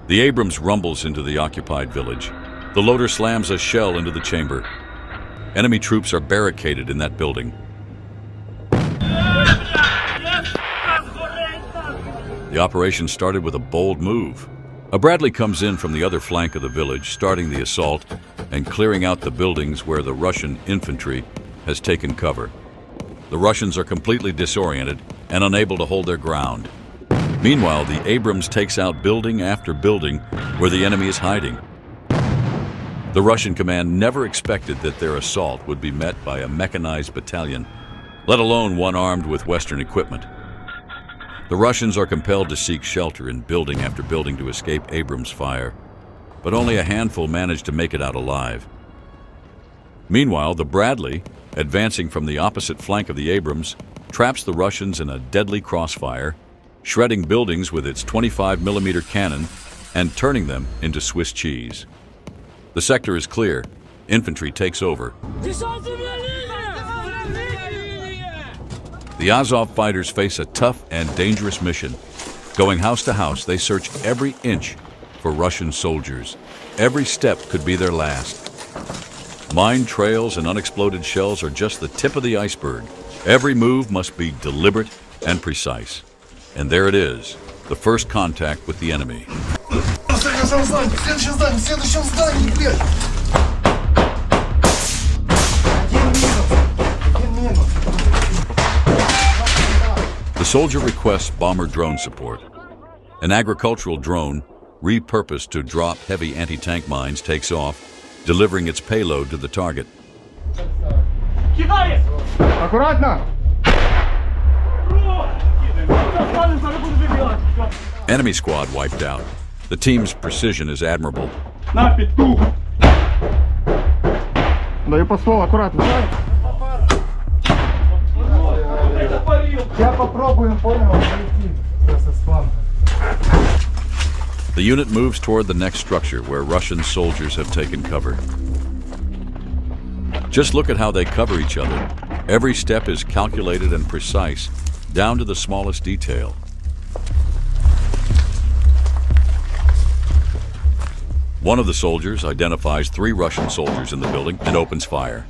The Abrams rumbles into the occupied village. The loader slams a shell into the chamber. Enemy troops are barricaded in that building. The operation started with a bold move. A Bradley comes in from the other flank of the village, starting the assault and clearing out the buildings where the Russian infantry has taken cover. The Russians are completely disoriented and unable to hold their ground. Meanwhile, the Abrams takes out building after building where the enemy is hiding. The Russian command never expected that their assault would be met by a mechanized battalion, let alone one armed with Western equipment. The Russians are compelled to seek shelter in building after building to escape Abrams' fire, but only a handful manage to make it out alive. Meanwhile, the Bradley, advancing from the opposite flank of the Abrams, traps the Russians in a deadly crossfire, shredding buildings with its 25mm cannon and turning them into Swiss cheese. The sector is clear. Infantry takes over. The Azov fighters face a tough and dangerous mission. Going house to house, they search every inch for Russian soldiers. Every step could be their last. Mine trails and unexploded shells are just the tip of the iceberg. Every move must be deliberate and precise. And there it is, the first contact with the enemy. The soldier requests bomber drone support. An agricultural drone, repurposed to drop heavy anti-tank mines, takes off, delivering its payload to the target. Enemy squad wiped out. The team's precision is admirable. The unit moves toward the next structure where Russian soldiers have taken cover. Just look at how they cover each other. Every step is calculated and precise, down to the smallest detail. One of the soldiers identifies 3 Russian soldiers in the building and opens fire.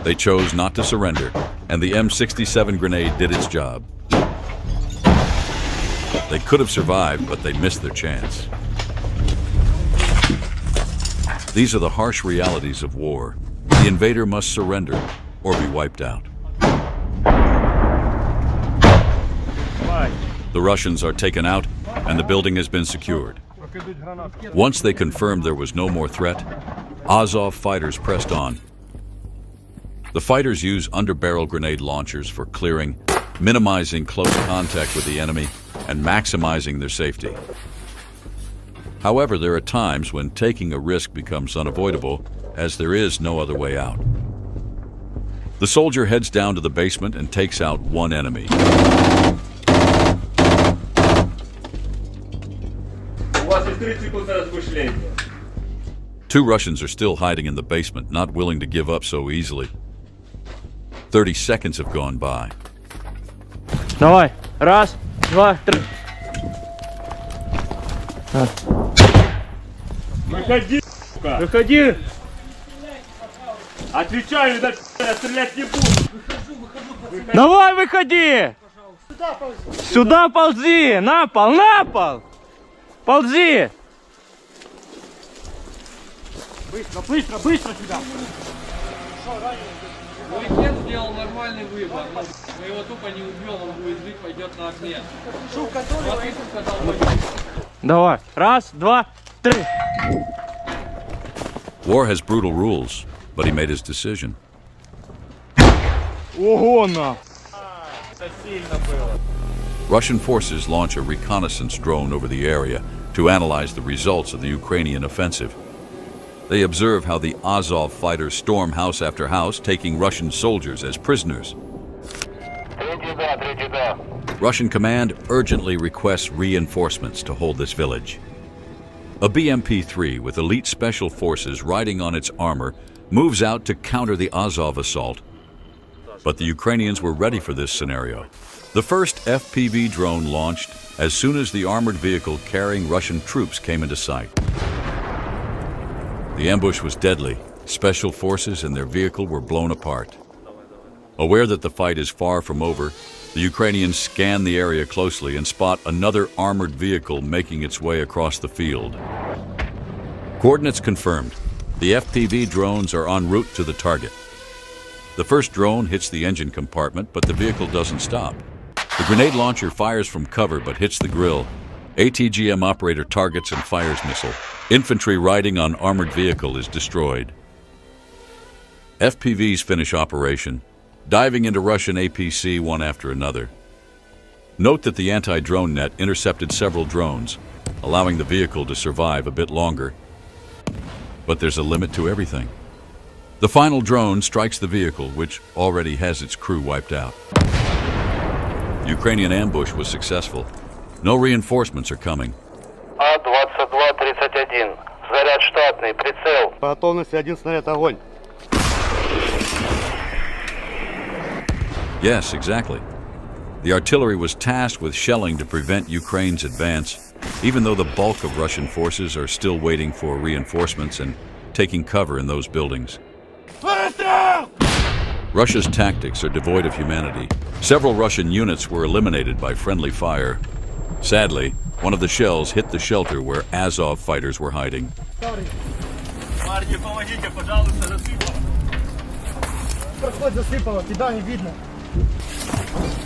They chose not to surrender, and the M67 grenade did its job. They could have survived, but they missed their chance. These are the harsh realities of war. The invader must surrender or be wiped out. The Russians are taken out, and the building has been secured. Once they confirmed there was no more threat, Azov fighters pressed on. The fighters use underbarrel grenade launchers for clearing, minimizing close contact with the enemy, and maximizing their safety. However, there are times when taking a risk becomes unavoidable, as there is no other way out. The soldier heads down to the basement and takes out one enemy. Two Russians are still hiding in the basement, not willing to give up so easily. 30 seconds have gone by. Давай, раз, два, три. Выходи, сука! Выходи! Отвечаю, да, я стрелять не буду! Давай, выходи! Сюда ползи! На пол, на пол! Ползи! Быстро, быстро, быстро сюда! Летен сделал нормальный выбор. Мы его тупо не убьем, он будет жить, пойдет на обмен. Давай, раз, два, три. War has brutal rules, but he made his decision. Ого, на! Это сильно было. Russian forces launch a reconnaissance drone over the area to analyze the results of the Ukrainian offensive. They observe how the Azov fighters storm house after house, taking Russian soldiers as prisoners. Russian command urgently requests reinforcements to hold this village. A BMP-3 with elite special forces riding on its armor moves out to counter the Azov assault. But the Ukrainians were ready for this scenario. The first FPV drone launched as soon as the armored vehicle carrying Russian troops came into sight. The ambush was deadly. Special forces and their vehicle were blown apart. Aware that the fight is far from over, the Ukrainians scan the area closely and spot another armored vehicle making its way across the field. Coordinates confirmed. The FPV drones are en route to the target. The first drone hits the engine compartment, but the vehicle doesn't stop. The grenade launcher fires from cover but hits the grill. ATGM operator targets and fires missile. Infantry riding on armored vehicle is destroyed. FPVs finish operation, diving into Russian APC one after another. Note that the anti-drone net intercepted several drones, allowing the vehicle to survive a bit longer. But there's a limit to everything. The final drone strikes the vehicle, which already has its crew wiped out. Ukrainian ambush was successful. No reinforcements are coming. А-22-31. Заряд штатный. Прицел. По готовности 1 снаряд, огонь. Yes, exactly. The artillery was tasked with shelling to prevent Ukraine's advance, even though the bulk of Russian forces are still waiting for reinforcements and taking cover in those buildings. Russia's tactics are devoid of humanity. Several Russian units were eliminated by friendly fire. Sadly, one of the shells hit the shelter where Azov fighters were hiding. Парни, помогите, пожалуйста, засыпало. Проход засыпало, тебя не видно.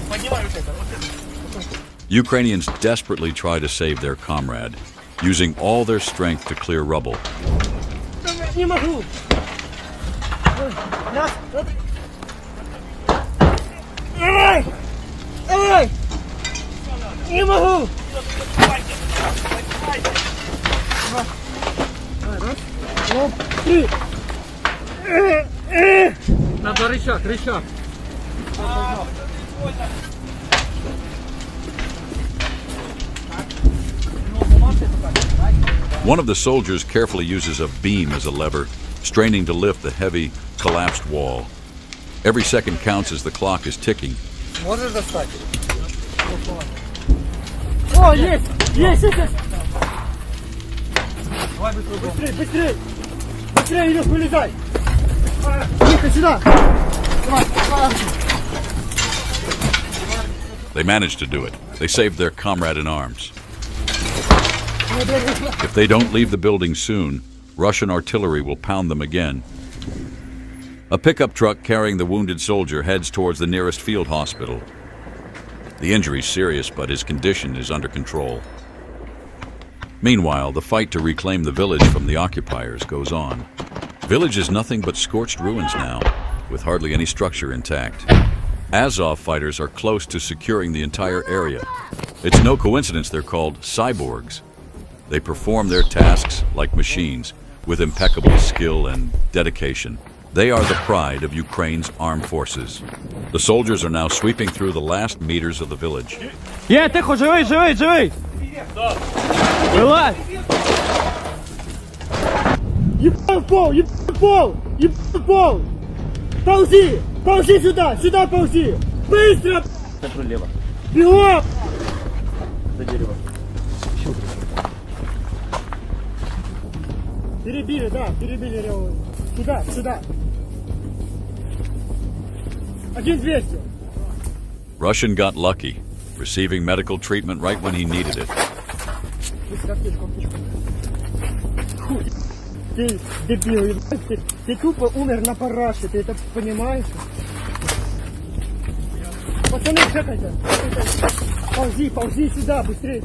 Поднимай вот это, вот это. Ukrainians desperately try to save their comrade, using all their strength to clear rubble. Не могу. Давай! Давай! Не могу! Надо рычаг, рычаг. One of the soldiers carefully uses a beam as a lever, straining to lift the heavy, collapsed wall. Every second counts as the clock is ticking. Можешь достать? О, есть! Есть, есть, есть! Давай быстрее, быстрее! Быстрее, Илюх, вылезай! Тихо, сюда! Давай, давай! They managed to do it. They saved their comrade in arms. If they don't leave the building soon, Russian artillery will pound them again. A pickup truck carrying the wounded soldier heads towards the nearest field hospital. The injury's serious, but his condition is under control. Meanwhile, the fight to reclaim the village from the occupiers goes on. The village is nothing but scorched ruins now, with hardly any structure intact. Azov fighters are close to securing the entire area. It's no coincidence they're called cyborgs. They perform their tasks like machines, with impeccable skill and dedication. They are the pride of Ukraine's armed forces. The soldiers are now sweeping through the last meters of the village. Є, тихо, живий, живий, живий! Вилазь! Ебал пол! Ебал пол! Ебал пол! Ползи! Ползи сюда! Сюда ползи! Быстро! Влево. Бегом! За дерево. Перебили, да, перебили левую. Сюда, сюда. 1200. Russian got lucky, receiving medical treatment right when he needed it. Хуй. Ты дебил, ебать, ты тупо умер на параше, ты это понимаешь? Пацаны, чекайте. Ползи, ползи сюда, быстрее.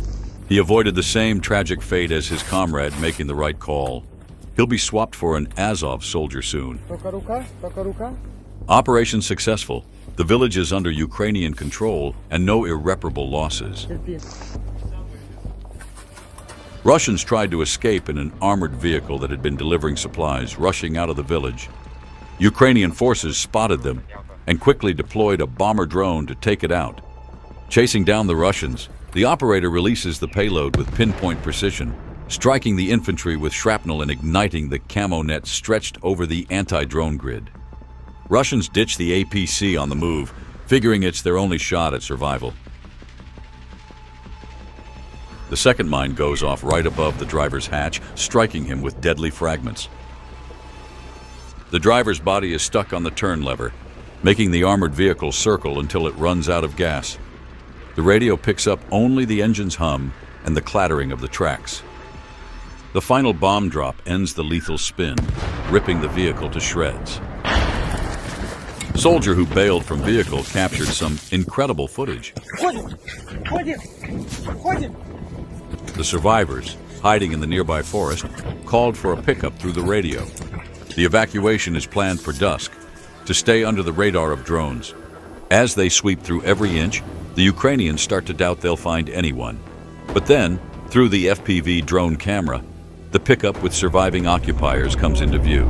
He avoided the same tragic fate as his comrade, making the right call. He'll be swapped for an Azov soldier soon. Только рука, только рука. Operation successful. The village is under Ukrainian control and no irreparable losses. Терпи. Russians tried to escape in an armored vehicle that had been delivering supplies, rushing out of the village. Ukrainian forces spotted them and quickly deployed a bomber drone to take it out. Chasing down the Russians, the operator releases the payload with pinpoint precision, striking the infantry with shrapnel and igniting the camo net stretched over the anti-drone grid. Russians ditch the APC on the move, figuring it's their only shot at survival. The second mine goes off right above the driver's hatch, striking him with deadly fragments. The driver's body is stuck on the turn lever, making the armored vehicle circle until it runs out of gas. The radio picks up only the engine's hum and the clattering of the tracks. The final bomb drop ends the lethal spin, ripping the vehicle to shreds. Soldier who bailed from vehicle captured some incredible footage. The survivors, hiding in the nearby forest, called for a pickup through the radio. The evacuation is planned for dusk, to stay under the radar of drones. As they sweep through every inch, the Ukrainians start to doubt they'll find anyone. But then, through the FPV drone camera, the pickup with surviving occupiers comes into view.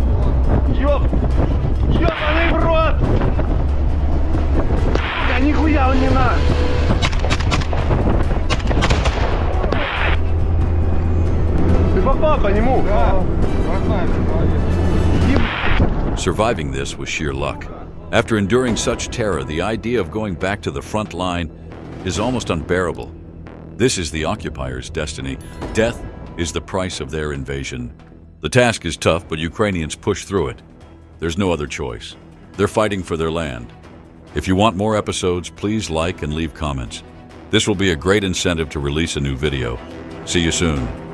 Ёбаный в рот! Да нихуя он не наш! Ты попал по нему? Да. Surviving this was sheer luck. After enduring such terror, the idea of going back to the front line is almost unbearable. This is the occupiers' destiny. Death is the price of their invasion. The task is tough, but Ukrainians push through it. There's no other choice. They're fighting for their land. If you want more episodes, please like and leave comments. This will be a great incentive to release a new video. See you soon.